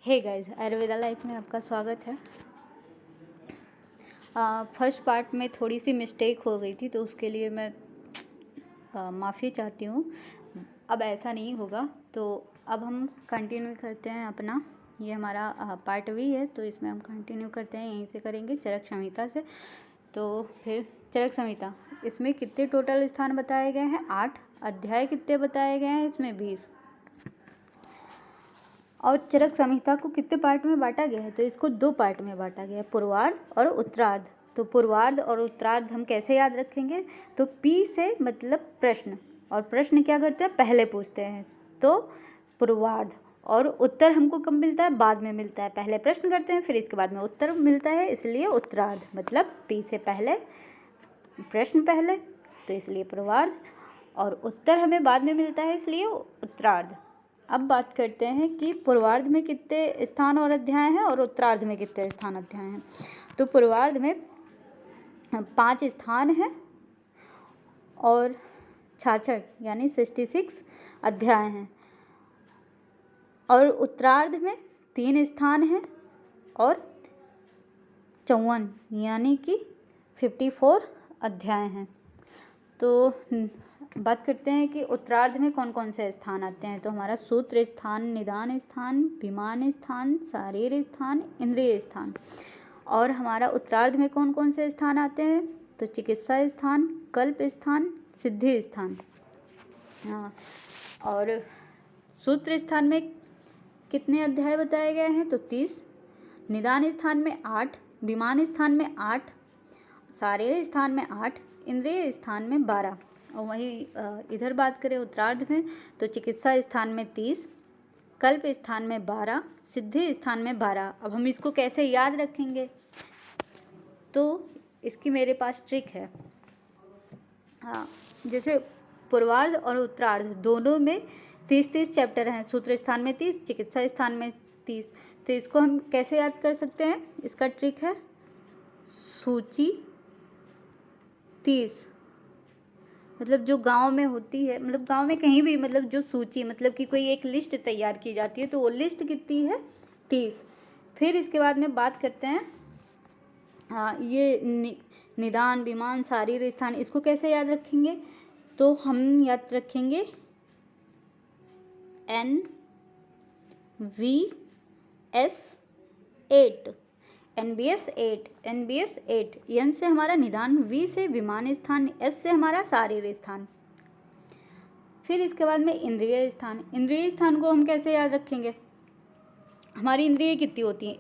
Hey guys, Ayurveda life में आपका स्वागत है। फर्स्ट पार्ट में थोड़ी सी मिस्टेक हो गई थी, तो उसके लिए मैं माफ़ी चाहती हूँ। अब ऐसा नहीं होगा। तो अब हम कंटिन्यू करते हैं अपना, ये हमारा पार्ट वी है, तो इसमें हम कंटिन्यू करते हैं, यहीं से करेंगे चरक संहिता से। तो फिर चरक संहिता, इसमें कितने टोटल स्थान बताए गए हैं? 8। अध्याय कितने बताए गए हैं? इसमें 20। और चरक संहिता को कितने पार्ट में बांटा गया है? तो इसको 2 पार्ट में बांटा गया है, पूर्वार्ध और उत्तरार्ध। तो पूर्वार्ध और उत्तरार्ध हम कैसे याद रखेंगे? तो पी से मतलब प्रश्न, और प्रश्न क्या करते हैं? पहले पूछते हैं, तो पूर्वार्ध। और उत्तर हमको कब मिलता है? बाद में मिलता है। पहले प्रश्न करते हैं, फिर इसके बाद में उत्तर मिलता है, इसलिए उत्तरार्ध। मतलब पी से पहले प्रश्न पहले, तो इसलिए पूर्वार्ध, और उत्तर हमें बाद में मिलता है, इसलिए उत्तरार्ध। अब बात करते हैं कि पूर्वार्ध में कितने स्थान और अध्याय हैं और उत्तरार्ध में कितने स्थान अध्याय हैं। तो पूर्वार्ध में 5 स्थान हैं और 66 यानी 66 अध्याय हैं, और उत्तरार्ध में 3 स्थान हैं और 54 यानी कि 54 अध्याय हैं। तो बात करते हैं कि उत्तरार्ध में कौन कौन से स्थान आते हैं। तो हमारा सूत्र स्थान, निदान स्थान, विमान स्थान, शारीर स्थान, इंद्रिय स्थान। और हमारा उत्तरार्ध में कौन कौन से स्थान आते हैं? तो चिकित्सा स्थान, कल्प स्थान, सिद्धि स्थान। हाँ, और सूत्र स्थान में कितने अध्याय बताए गए हैं? तो 30। निदान स्थान में 8, विमान स्थान में 8, शारीर स्थान में 8, इंद्रिय स्थान में 12। और वहीं इधर बात करें उत्तरार्ध में, तो चिकित्सा स्थान में 30, कल्प स्थान में 12, सिद्धि स्थान में 12। अब हम इसको कैसे याद रखेंगे? तो इसकी मेरे पास ट्रिक है। हाँ, जैसे पूर्वार्ध और उत्तरार्ध दोनों में 30-30 चैप्टर हैं। सूत्र स्थान में 30, चिकित्सा स्थान में 30। तो इसको हम कैसे याद कर सकते हैं? इसका ट्रिक है सूची 30। मतलब जो गांव में होती है, मतलब गांव में कहीं भी, मतलब जो सूची, मतलब कि कोई एक लिस्ट तैयार की जाती है, तो वो लिस्ट कितनी है? 30। फिर इसके बाद में बात करते हैं, हाँ, ये निदान, विमान, शारीर स्थान, इसको कैसे याद रखेंगे? तो हम याद रखेंगे NVS8, NBS8 N से हमारा निदान, V से विमान स्थान, S से हमारा शारीर स्थान। फिर इसके बाद में इंद्रिय स्थान। इंद्रिय स्थान को हम कैसे याद रखेंगे? हमारी इंद्रिय कितनी होती हैं?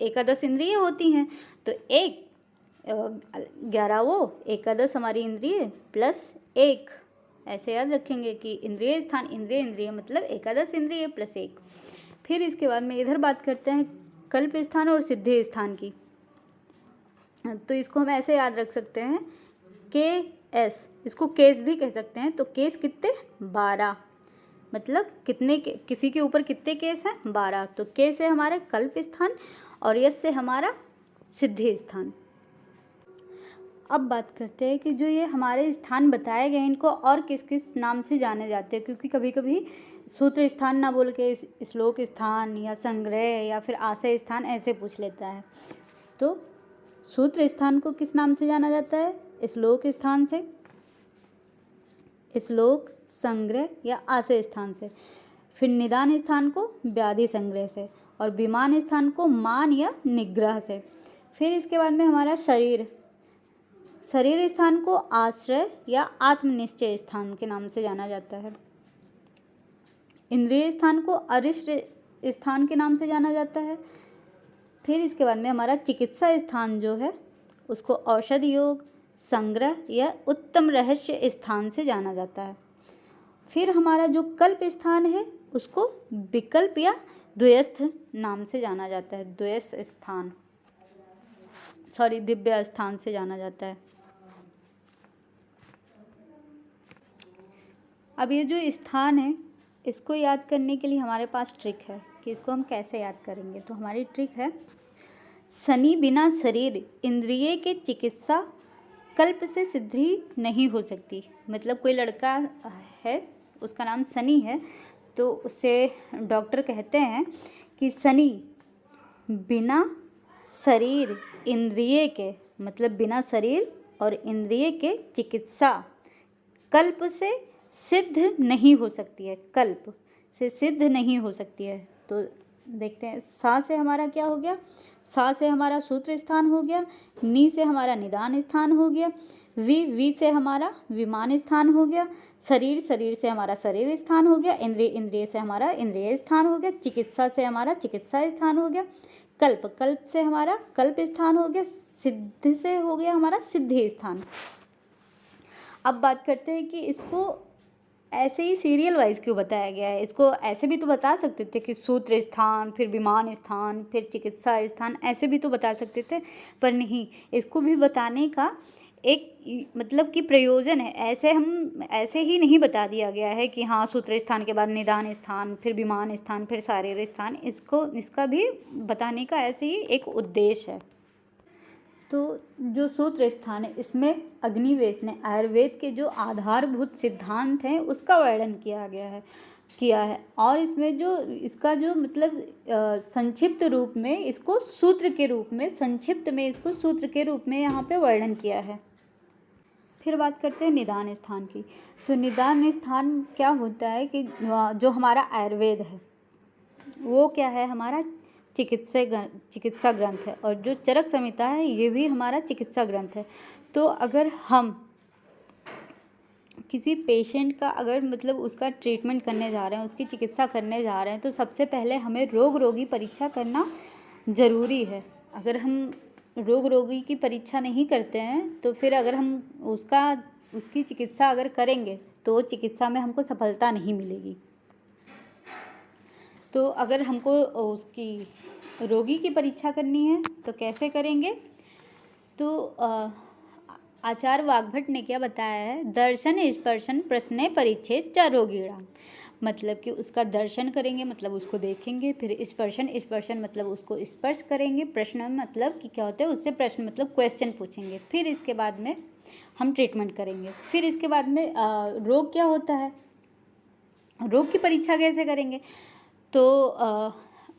एकादश इंद्रिय होती हैं। तो 11 वो एकादश हमारी इंद्रिय प्लस 1, ऐसे याद रखेंगे कि इंद्रिय स्थान, इंद्रिय मतलब एकादश इंद्रिय प्लस 1। फिर इसके बाद में इधर बात करते हैं कल्प स्थान और सिद्धि स्थान की। तो इसको हम ऐसे याद रख सकते हैं, KS, इसको केस भी कह सकते हैं। तो केस कितने? 12। मतलब कितने किसी के ऊपर कितने केस हैं? 12। तो के से हमारा कल्प स्थान और यस से हमारा सिद्धि स्थान। अब बात करते हैं कि जो ये हमारे स्थान बताए गए, इनको और किस किस नाम से जाने जाते हैं, क्योंकि कभी कभी सूत्र स्थान ना बोल के श्लोक स्थान या संग्रह या फिर आशय स्थान ऐसे पूछ लेता है। तो सूत्र स्थान को किस नाम से जाना जाता है? श्लोक स्थान से, श्लोक, संग्रह या आशय स्थान से। फिर निदान स्थान को व्याधि संग्रह से, और विमान स्थान को मान या निग्रह से। फिर इसके बाद में हमारा शरीर स्थान को आश्रय या आत्मनिश्चय स्थान के नाम से जाना जाता है। इंद्रिय स्थान को अरिष्ट स्थान के नाम से जाना जाता है। फिर इसके बाद में हमारा चिकित्सा स्थान जो है, उसको औषध योग, संग्रह या उत्तम रहस्य स्थान से जाना जाता है। फिर हमारा जो कल्प स्थान है, उसको विकल्प या द्वयस्थ नाम से जाना जाता है। द्वयस्थ स्थान, दिव्य स्थान से जाना जाता है। अब ये जो स्थान है, इसको याद करने के लिए हमारे पास ट्रिक है कि इसको हम कैसे याद करेंगे। तो हमारी ट्रिक है, शनि बिना शरीर इंद्रिय के चिकित्सा कल्प से सिद्धि नहीं हो सकती। मतलब कोई लड़का है, उसका नाम शनि है, तो उससे डॉक्टर कहते हैं कि शनि बिना शरीर इंद्रिय के, मतलब बिना शरीर और इंद्रिय के चिकित्सा कल्प से सिद्ध नहीं हो सकती है, कल्प से सिद्ध नहीं हो सकती है। तो देखते हैं, सा से हमारा क्या हो गया, सा से हमारा सूत्र स्थान हो गया, नी से हमारा निदान स्थान हो गया, वी से हमारा विमान स्थान हो गया, शरीर से हमारा शरीर स्थान हो गया, इंद्रिय से हमारा इंद्रिय स्थान हो गया, चिकित्सा से हमारा चिकित्सा स्थान हो गया, कल्प से हमारा कल्प स्थान हो गया, सिद्ध से हो गया हमारा सिद्धि स्थान। अब बात करते हैं कि इसको ऐसे ही सीरियल वाइज क्यों बताया गया है। इसको ऐसे भी तो बता सकते थे कि सूत्र स्थान, फिर विमान स्थान, फिर चिकित्सा स्थान, ऐसे भी तो बता सकते थे, पर नहीं, इसको भी बताने का एक मतलब कि प्रयोजन है। ऐसे ही नहीं बता दिया गया है कि हाँ सूत्र स्थान के बाद निदान स्थान, फिर विमान स्थान, फिर शारीर स्थान। इसका भी बताने का ऐसे ही एक उद्देश्य है। तो जो सूत्र स्थान है, इसमें अग्निवेश ने आयुर्वेद के जो आधारभूत सिद्धांत हैं उसका वर्णन किया है और इसमें जो इसका जो मतलब संक्षिप्त रूप में इसको सूत्र के रूप में, संक्षिप्त में इसको सूत्र के रूप में यहाँ पे वर्णन किया है। फिर बात करते हैं निदान स्थान की। तो निदान स्थान क्या होता है कि जो हमारा आयुर्वेद है वो क्या है, हमारा चिकित्सा ग्रंथ है, और जो चरक संहिता है ये भी हमारा चिकित्सा ग्रंथ है। तो अगर हम किसी पेशेंट का अगर मतलब उसका ट्रीटमेंट करने जा रहे हैं, उसकी चिकित्सा करने जा रहे हैं, तो सबसे पहले हमें रोग रोगी परीक्षा करना ज़रूरी है। अगर हम रोग रोगी की परीक्षा नहीं करते हैं तो फिर अगर हम उसकी चिकित्सा अगर करेंगे तो चिकित्सा में हमको सफलता नहीं मिलेगी। तो अगर हमको उसकी रोगी की परीक्षा करनी है तो कैसे करेंगे, तो आचार्य वाग्भट ने क्या बताया है, दर्शन स्पर्शन प्रश्न परिच्छेद च रोगीणाम, मतलब कि उसका दर्शन करेंगे मतलब उसको देखेंगे, फिर स्पर्शन मतलब उसको स्पर्श करेंगे, प्रश्न मतलब कि क्या होता है उससे प्रश्न मतलब क्वेश्चन पूछेंगे, फिर इसके बाद में हम ट्रीटमेंट करेंगे। फिर इसके बाद में रोग क्या होता है, रोग की परीक्षा कैसे करेंगे, तो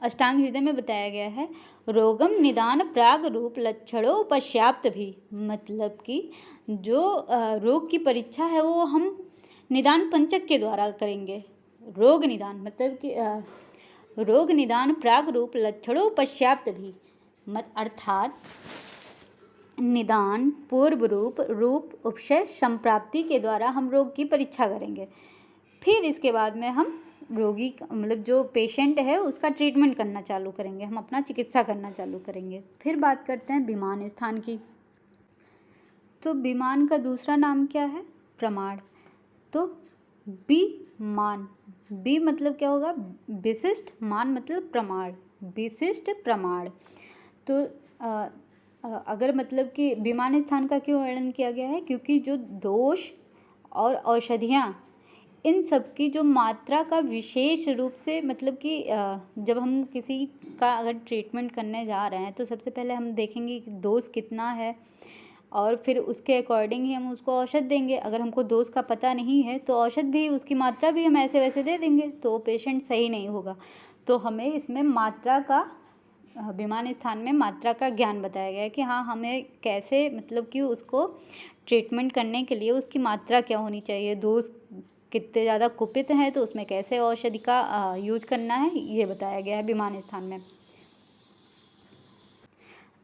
अष्टांग हृदय में बताया गया है, रोगम निदान प्राग रूप लक्षणों पश्चात भी, मतलब कि जो रोग की परीक्षा है वो हम निदान पंचक के द्वारा करेंगे। रोग निदान मतलब कि रोग निदान प्राग रूप लक्षणों पश्चात भी, अर्थात निदान पूर्व रूप उपशय संप्राप्ति के द्वारा हम रोग की परीक्षा करेंगे। फिर इसके बाद में हम रोगी मतलब जो पेशेंट है उसका ट्रीटमेंट करना चालू करेंगे, हम अपना चिकित्सा करना चालू करेंगे। फिर बात करते हैं विमान स्थान की। तो विमान का दूसरा नाम क्या है, प्रमाण। तो विमान, बी मतलब क्या होगा, विशिष्ट, मान मतलब प्रमाण, विशिष्ट प्रमाण। तो अगर मतलब कि विमान स्थान का क्यों वर्णन किया गया है, क्योंकि जो दोष और औषधियाँ इन सब की जो मात्रा का विशेष रूप से मतलब कि जब हम किसी का अगर ट्रीटमेंट करने जा रहे हैं तो सबसे पहले हम देखेंगे कि डोज कितना है और फिर उसके अकॉर्डिंग ही हम उसको औषध देंगे। अगर हमको डोज का पता नहीं है तो औषध भी उसकी मात्रा भी हम ऐसे वैसे दे देंगे तो पेशेंट सही नहीं होगा। तो हमें इसमें मात्रा का, विमान स्थान में मात्रा का ज्ञान बताया गया है कि हाँ हमें कैसे मतलब कि उसको ट्रीटमेंट करने के लिए उसकी मात्रा क्या होनी चाहिए, डोज कितने ज़्यादा कुपित हैं तो उसमें कैसे औषधि का यूज करना है, ये बताया गया है विमान स्थान में।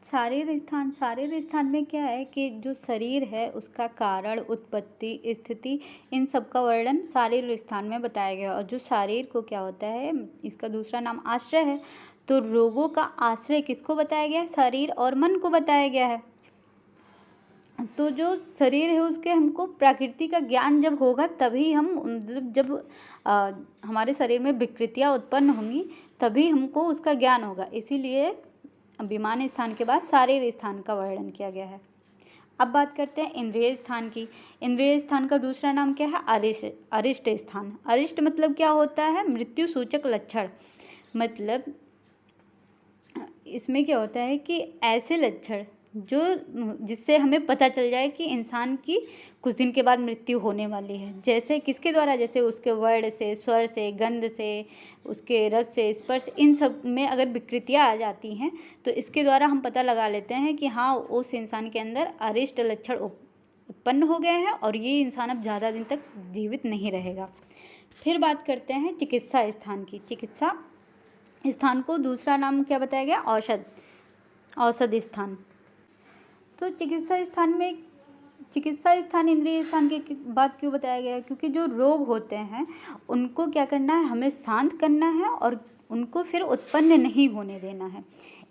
शारीर स्थान में क्या है कि जो शरीर है उसका कारण, उत्पत्ति, स्थिति, इन सब का वर्णन शारीर स्थान में बताया गया। और जो शरीर को क्या होता है, इसका दूसरा नाम आश्रय है। तो रोगों का आश्रय किसको बताया गया है, शरीर और मन को बताया गया है। तो जो शरीर है उसके हमको प्रकृति का ज्ञान जब होगा तभी हम मतलब जब हमारे शरीर में विकृतियाँ उत्पन्न होंगी तभी हमको उसका ज्ञान होगा। इसीलिए विमान स्थान के बाद शारीर स्थान का वर्णन किया गया है। अब बात करते हैं इंद्रिय स्थान की। इंद्रिय स्थान का दूसरा नाम क्या है, अरिष्ट स्थान। अरिष्ट मतलब क्या होता है, मृत्यु सूचक लक्षण। मतलब इसमें क्या होता है कि ऐसे लक्षण जो जिससे हमें पता चल जाए कि इंसान की कुछ दिन के बाद मृत्यु होने वाली है। जैसे किसके द्वारा, जैसे उसके वर्ण से, स्वर से, गंध से, उसके रस से, स्पर्श, इन सब में अगर विकृतियाँ आ जाती हैं तो इसके द्वारा हम पता लगा लेते हैं कि हाँ, उस इंसान के अंदर अरिष्ट लक्षण उत्पन्न हो गए हैं और ये इंसान अब ज़्यादा दिन तक जीवित नहीं रहेगा। फिर बात करते हैं चिकित्सा स्थान की। चिकित्सा स्थान को दूसरा नाम क्या बताया गया? औषध स्थान। तो चिकित्सा स्थान इंद्रिय स्थान के बाद क्यों बताया गया है? क्योंकि जो रोग होते हैं उनको क्या करना है, हमें शांत करना है और उनको फिर उत्पन्न नहीं होने देना है।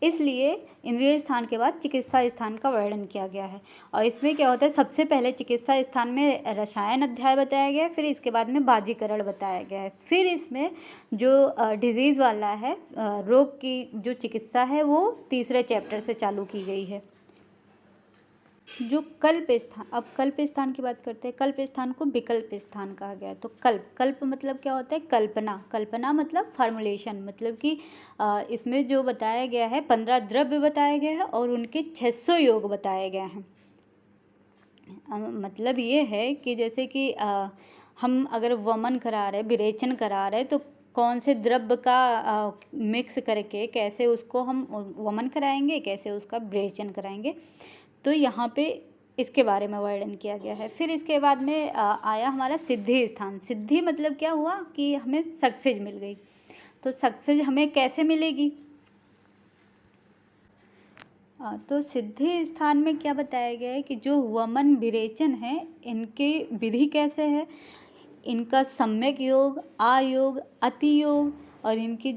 इसलिए इंद्रिय स्थान के बाद चिकित्सा स्थान का वर्णन किया गया है। और इसमें क्या होता है, सबसे पहले चिकित्सा स्थान में रसायन अध्याय बताया गया है, फिर इसके बाद में बाजीकरण बताया गया है, फिर इसमें जो डिजीज़ वाला है, रोग की जो चिकित्सा है वो तीसरे चैप्टर से चालू की गई है। जो कल्प स्थान, अब कल्प स्थान की बात करते हैं। कल्प स्थान को विकल्प स्थान कहा गया है। तो कल्प मतलब क्या होता है? कल्पना मतलब फॉर्मुलेशन, मतलब कि इसमें जो बताया गया है 15 द्रव्य बताए गए हैं और उनके 600 योग बताए गए हैं। मतलब ये है कि जैसे कि हम अगर वमन करा रहे, विरेचन करा रहे, तो कौन से द्रव्य का मिक्स करके कैसे उसको हम वमन कराएंगे, कैसे उसका विरेचन कराएंगे, तो यहाँ पे इसके बारे में वर्णन किया गया है। फिर इसके बाद में आया हमारा सिद्धि स्थान। सिद्धि मतलब क्या हुआ कि हमें सक्सेस मिल गई। तो सक्सेस हमें कैसे मिलेगी? तो सिद्धि स्थान में क्या बताया गया है कि जो वमन विरेचन है इनकी विधि कैसे है, इनका सम्यक योग, आयोग, अति योग, और इनकी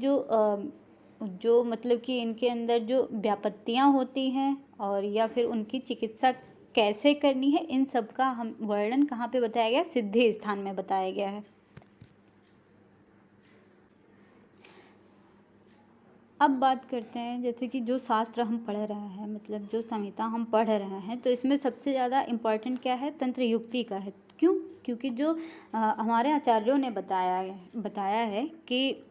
जो मतलब कि इनके अंदर जो व्यापत्तियाँ होती हैं और या फिर उनकी चिकित्सा कैसे करनी है, इन सब का हम वर्णन कहाँ पे बताया गया? सिद्धि स्थान में बताया गया है। अब बात करते हैं जैसे कि जो शास्त्र हम पढ़ रहे हैं, मतलब जो संहिता हम पढ़ रहे हैं, तो इसमें सबसे ज़्यादा इम्पॉर्टेंट क्या है? तंत्र युक्ति का है। क्यों? क्योंकि जो हमारे आचार्यों ने बताया है कि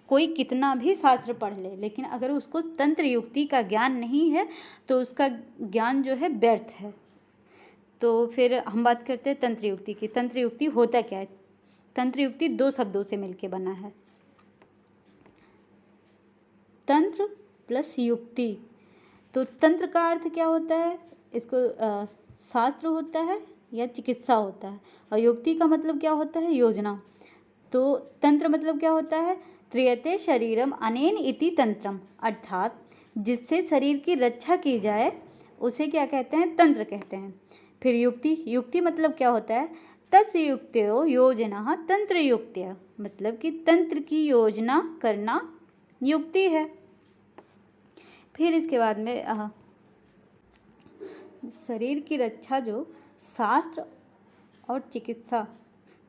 कोई कितना भी शास्त्र पढ़ ले, लेकिन अगर उसको तंत्र युक्ति का ज्ञान नहीं है तो उसका ज्ञान जो है व्यर्थ है। तो फिर हम बात करते हैं तंत्र युक्ति की। तंत्र युक्ति होता क्या है? तंत्र युक्ति 2 शब्दों से मिलकर बना है, तंत्र प्लस युक्ति। तो तंत्र का अर्थ क्या होता है? इसको शास्त्र होता है या चिकित्सा होता है, और युक्ति का मतलब क्या होता है? योजना। तो तंत्र मतलब क्या होता है? त्रियते शरीरम अनेन इति तंत्रम, अर्थात जिससे शरीर की रक्षा की जाए उसे क्या कहते हैं? तंत्र कहते हैं। फिर युक्ति मतलब क्या होता है? तस्य युक्त्यो योजना तंत्र युक्त्या, मतलब कि तंत्र की योजना करना युक्ति है। फिर इसके बाद में शरीर की रक्षा जो शास्त्र और चिकित्सा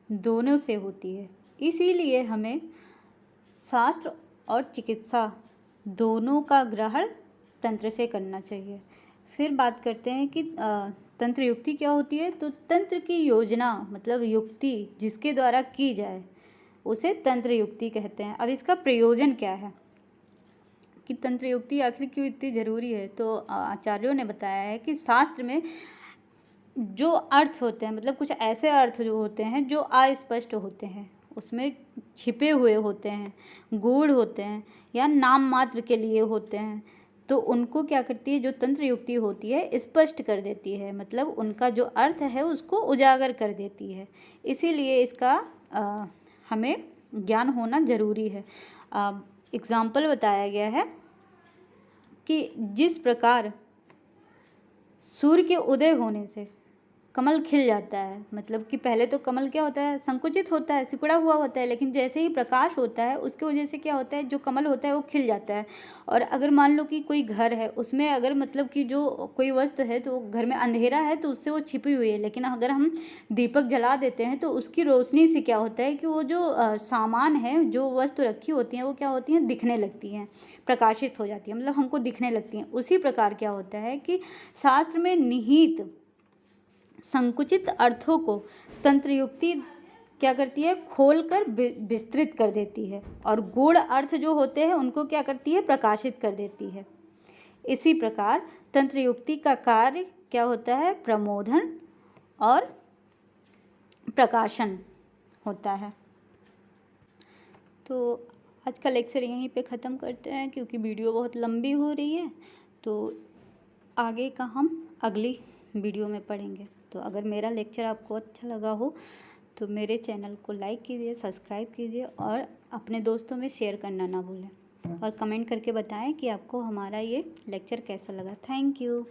दोनों से होती है, इसीलिए हमें शास्त्र और चिकित्सा दोनों का ग्रहण तंत्र से करना चाहिए। फिर बात करते हैं कि तंत्र युक्ति क्या होती है? तो तंत्र की योजना मतलब युक्ति जिसके द्वारा की जाए उसे तंत्र युक्ति कहते हैं। अब इसका प्रयोजन क्या है कि तंत्र युक्ति आखिर क्यों इतनी ज़रूरी है? तो आचार्यों ने बताया है कि शास्त्र में जो अर्थ होते हैं, मतलब कुछ ऐसे अर्थ जो होते हैं जो अस्पष्ट होते हैं, उसमें छिपे हुए होते हैं, गूढ़ होते हैं या नाम मात्र के लिए होते हैं, तो उनको क्या करती है? जो तंत्र युक्ति होती है स्पष्ट कर देती है, मतलब उनका जो अर्थ है उसको उजागर कर देती है। इसीलिए इसका हमें ज्ञान होना ज़रूरी है। एग्जाम्पल बताया गया है कि जिस प्रकार सूर्य के उदय होने से कमल खिल जाता है, मतलब कि पहले तो कमल क्या होता है? संकुचित होता है, सिकुड़ा हुआ होता है, लेकिन जैसे ही प्रकाश होता है उसकी वजह से क्या होता है? जो कमल होता है वो खिल जाता है। और अगर मान लो कि कोई घर है, उसमें अगर मतलब कि जो कोई वस्तु है, तो घर में अंधेरा है तो उससे वो छिपी हुई है, लेकिन अगर हम दीपक जला देते हैं तो उसकी रोशनी से क्या होता है कि वो जो सामान है, जो वस्तु रखी होती हैं, वो क्या होती हैं? दिखने लगती हैं, प्रकाशित हो जाती है, मतलब हमको दिखने लगती हैं। उसी प्रकार क्या होता है कि शास्त्र में निहित संकुचित अर्थों को तंत्र युक्ति क्या करती है? खोलकर विस्तृत कर देती है, और गूढ़ अर्थ जो होते हैं उनको क्या करती है? प्रकाशित कर देती है। इसी प्रकार तंत्रयुक्ति का कार्य क्या होता है? प्रमोदन और प्रकाशन होता है। तो आज का लेक्चर यहीं पे ख़त्म करते हैं क्योंकि वीडियो बहुत लंबी हो रही है, तो आगे का हम अगली वीडियो में पढ़ेंगे। तो अगर मेरा लेक्चर आपको अच्छा लगा हो तो मेरे चैनल को लाइक कीजिए, सब्सक्राइब कीजिए और अपने दोस्तों में शेयर करना ना भूलें और कमेंट करके बताएं कि आपको हमारा ये लेक्चर कैसा लगा। Thank you.